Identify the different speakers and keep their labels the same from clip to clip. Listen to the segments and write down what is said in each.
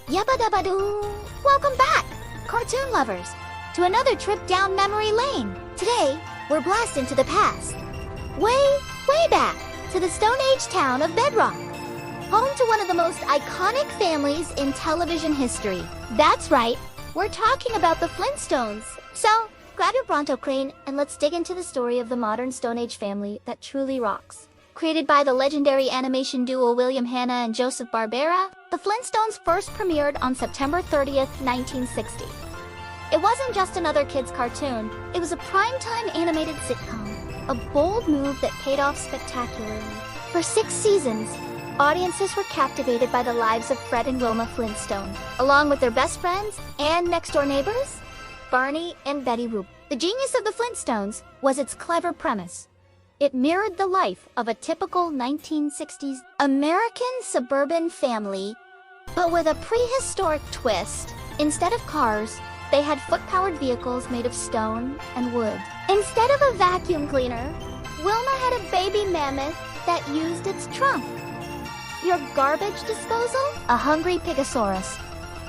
Speaker 1: Yabba dabba doo! Welcome back, cartoon lovers, to another trip down memory lane. Today, we're blasted into the past. Way back to the Stone Age town of Bedrock, home to one of the most iconic families in television history. That's right, we're talking about the Flintstones. So, grab your Bronto crane and let's dig into the story of the modern Stone Age family that truly rocks. Created by the legendary animation duo William Hanna and Joseph Barbera, the Flintstones first premiered on September 30th, 1960. It wasn't just another kid's cartoon, it was a primetime animated sitcom, a bold move that paid off spectacularly. For 6 seasons, audiences were captivated by the lives of Fred and Wilma Flintstone, along with their best friends and next-door neighbors, Barney and Betty Rubel. The genius of the Flintstones was its clever premise. It mirrored the life of a typical 1960s American suburban family, but with a prehistoric twist. Instead of cars, they had foot-powered vehicles made of stone and wood. Instead of a vacuum cleaner, Wilma had a baby mammoth that used its trunk. Your garbage disposal? A hungry Pigosaurus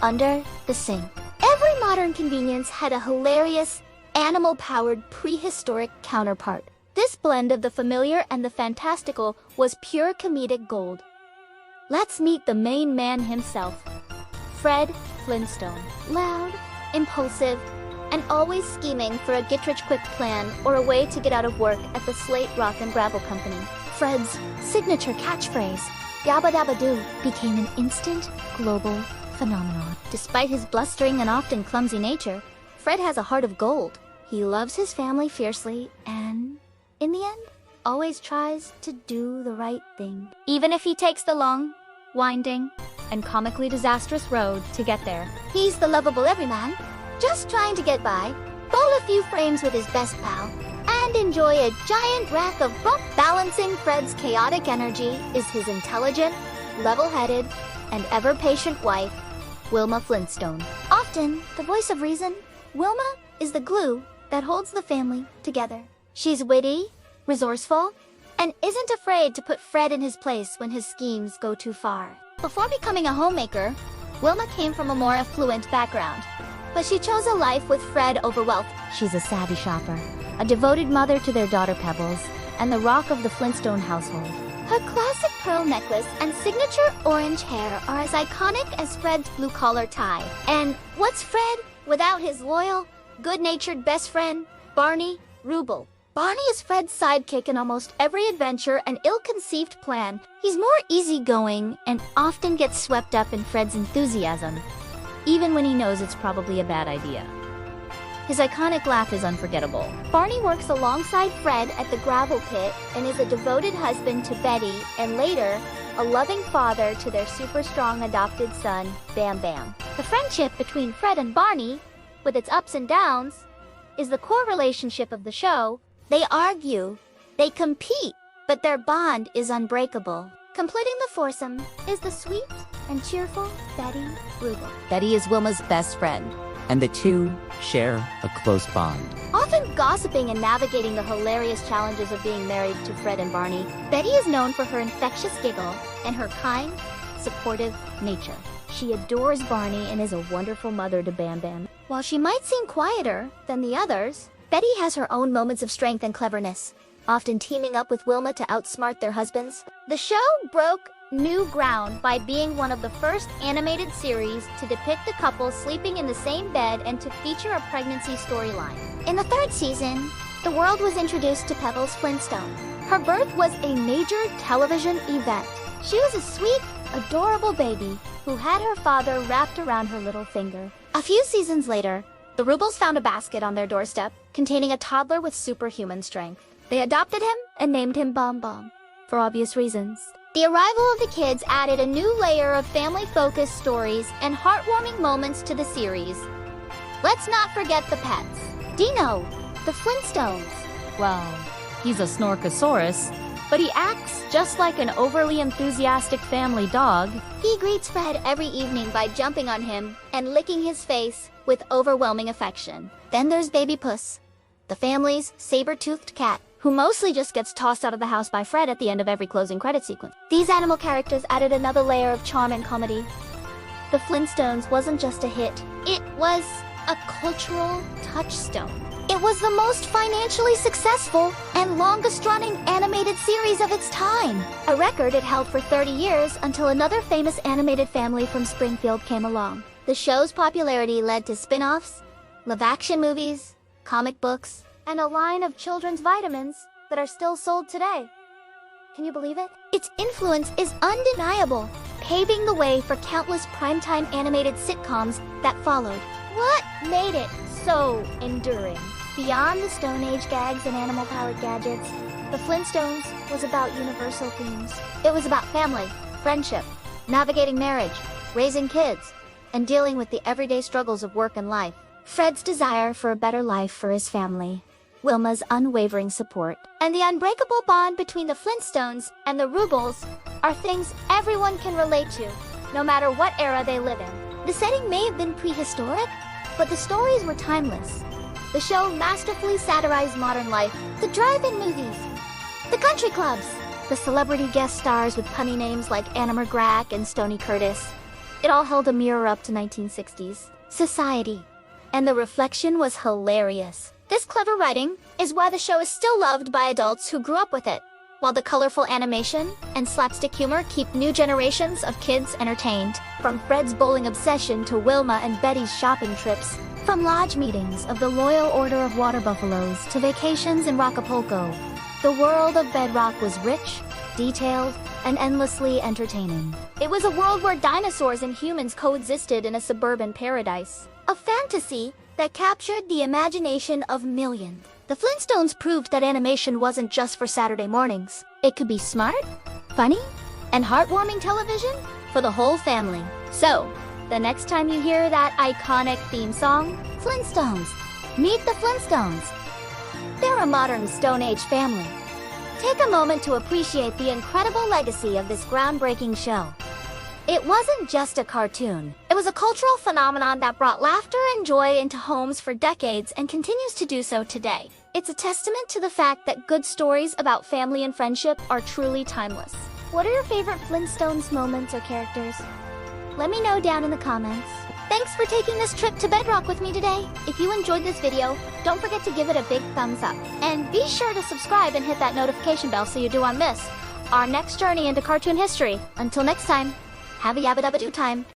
Speaker 1: under the sink. Every modern convenience had a hilarious, animal-powered prehistoric counterpart. This blend of the familiar and the fantastical was pure comedic gold. Let's meet the main man himself, Fred Flintstone. Loud, impulsive, and always scheming for a get-rich-quick plan or a way to get out of work at the Slate Rock and Gravel Company. Fred's signature catchphrase, "Yabba dabba doo," became an instant global phenomenon. Despite his blustering and often clumsy nature, Fred has a heart of gold. He loves his family fiercely and, in the end, always tries to do the right thing, even if he takes the long, winding, and comically disastrous road to get there. He's the lovable everyman, just trying to get by, bowl a few frames with his best pal, and enjoy a giant rack of bump. Balancing Fred's chaotic energy is his intelligent, level-headed, and ever-patient wife, Wilma Flintstone. Often the voice of reason, Wilma is the glue that holds the family together. She's witty, resourceful, and isn't afraid to put Fred in his place when his schemes go too far. Before becoming a homemaker, Wilma came from a more affluent background, but she chose a life with Fred over wealth. She's a savvy shopper, a devoted mother to their daughter Pebbles, and the rock of the Flintstone household. Her classic pearl necklace and signature orange hair are as iconic as Fred's blue-collar tie. And what's Fred without his loyal, good-natured best friend, Barney Rubel? Barney is Fred's sidekick in almost every adventure and ill-conceived plan. He's more easygoing and often gets swept up in Fred's enthusiasm, even when he knows it's probably a bad idea. His iconic laugh is unforgettable. Barney works alongside Fred at the gravel pit and is a devoted husband to Betty and later, a loving father to their super-strong adopted son, Bam Bam. The friendship between Fred and Barney, with its ups and downs, is the core relationship of the show. They argue, they compete, but their bond is unbreakable. Completing the foursome is the sweet and cheerful Betty Rubel.
Speaker 2: Betty is Wilma's best friend,
Speaker 3: and the two share a close bond.
Speaker 1: Often gossiping and navigating the hilarious challenges of being married to Fred and Barney, Betty is known for her infectious giggle and her kind, supportive nature. She adores Barney and is a wonderful mother to Bam Bam. While she might seem quieter than the others, Betty has her own moments of strength and cleverness, often teaming up with Wilma to outsmart their husbands. The show broke new ground by being one of the first animated series to depict a couple sleeping in the same bed and to feature a pregnancy storyline. In the 3rd season, the world was introduced to Pebbles Flintstone. Her birth was a major television event. She was a sweet, adorable baby who had her father wrapped around her little finger. A few seasons later, the Rubels found a basket on their doorstep containing a toddler with superhuman strength. They adopted him and named him Bom Bom, for obvious reasons. The arrival of the kids added a new layer of family-focused stories and heartwarming moments to the series. Let's not forget the pets. Dino, the Flintstones.
Speaker 2: well, he's a Snorkosaurus, but he acts just like an overly enthusiastic family dog.
Speaker 1: He greets Fred every evening by jumping on him and licking his face with overwhelming affection. Then there's Baby Puss, the family's saber-toothed cat, who mostly just gets tossed out of the house by Fred at the end of every closing credit sequence. These animal characters added another layer of charm and comedy. The Flintstones wasn't just a hit, it was a cultural touchstone. It was the most financially successful and longest-running animated series of its time. A record it held for 30 years until another famous animated family from Springfield came along. The show's popularity led to spin-offs, live-action movies, comic books, and a line of children's vitamins that are still sold today. Can you believe it? Its influence is undeniable, paving the way for countless primetime animated sitcoms that followed. What made it so enduring? Beyond the Stone Age gags and animal-powered gadgets, The Flintstones was about universal themes. It was about family, friendship, navigating marriage, raising kids, and dealing with the everyday struggles of work and life. Fred's desire for a better life for his family, Wilma's unwavering support, and the unbreakable bond between the Flintstones and the Rubles are things everyone can relate to, no matter what era they live in. The setting may have been prehistoric, but the stories were timeless. The show masterfully satirized modern life, the drive-in movies, the country clubs, the celebrity guest stars with punny names like Anna McGrath and Stoney Curtis. It all held a mirror up to 1960s society, and the reflection was hilarious. This clever writing is why the show is still loved by adults who grew up with it, while the colorful animation and slapstick humor keep new generations of kids entertained. From Fred's bowling obsession to Wilma and Betty's shopping trips, from lodge meetings of the Loyal Order of Water Buffaloes to vacations in Acapulco, the world of Bedrock was rich, detailed, and endlessly entertaining. It was a world where dinosaurs and humans coexisted in a suburban paradise, a fantasy that captured the imagination of millions. The Flintstones proved that animation wasn't just for Saturday mornings. It could be smart, funny, and heartwarming television for the whole family. So, the next time you hear that iconic theme song, Flintstones, meet the Flintstones. They're a modern Stone Age family. Take a moment to appreciate the incredible legacy of this groundbreaking show. It wasn't just a cartoon. It was a cultural phenomenon that brought laughter and joy into homes for decades and continues to do so today. It's a testament to the fact that good stories about family and friendship are truly timeless. What are your favorite Flintstones moments or characters? Let me know down in the comments. Thanks for taking this trip to Bedrock with me today. If you enjoyed this video, don't forget to give it a big thumbs up. And be sure to subscribe and hit that notification bell so you don't miss our next journey into cartoon history. Until next time, have a yabba dabba doo time.